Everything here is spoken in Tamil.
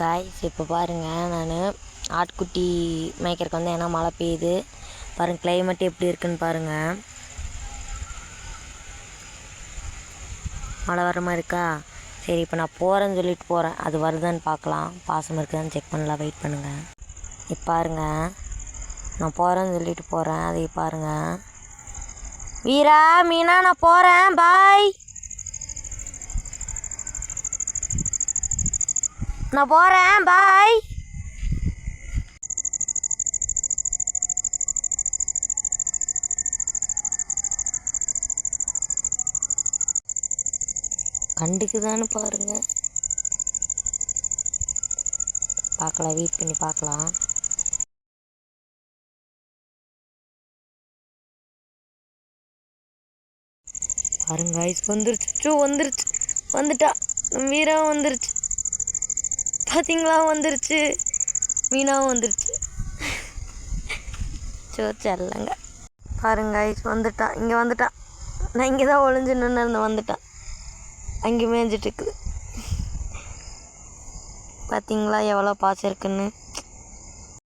காய்ஸ் இப்போ பாருங்கள், நான் ஆட்டுக்குட்டி மேய்க்கிறதுக்கு வந்து ஏன்னா மழை பெய்யுது பாருங்கள், கிளைமேட் எப்படி இருக்குன்னு பாருங்கள். மழை வர மாதிரி இருக்கா? சரி, இப்போ நான் போகிறேன்னு சொல்லிட்டு போகிறேன். அது வருதான்னு பார்க்கலாம், பாசம் இருக்குதான்னு செக் பண்ணலாம். வெயிட் பண்ணுங்கள். இப்போ பாருங்கள், நான் போகிறேன்னு சொல்லிட்டு போகிறேன். அதை பாருங்கள். வீரா, மீனா, நான் போகிறேன், பாய். நான் போகிறேன், பாய். கண்டுக்குதான்னு பாருங்க. பார்க்கலாம், வெயிட் பண்ணி பார்க்கலாம். பாருங்க ஐஸ் வந்துருச்சு, வந்துட்டா. மீரா வந்துருச்சு, பார்த்தீங்களா? வந்துருச்சு, மீனாவும் வந்துருச்சு. சோச்சல்லங்க. பாருங்க ஐஸ் வந்துட்டான், இங்கே வந்துட்டான். நான் இங்கே தான் ஒளிஞ்சு நின்று இருந்தேன், வந்துட்டான். அங்கே மேய்ஞ்சிட்டு இருக்குது. பார்த்தீங்களா எவ்வளோ பாசம் இருக்குன்னு?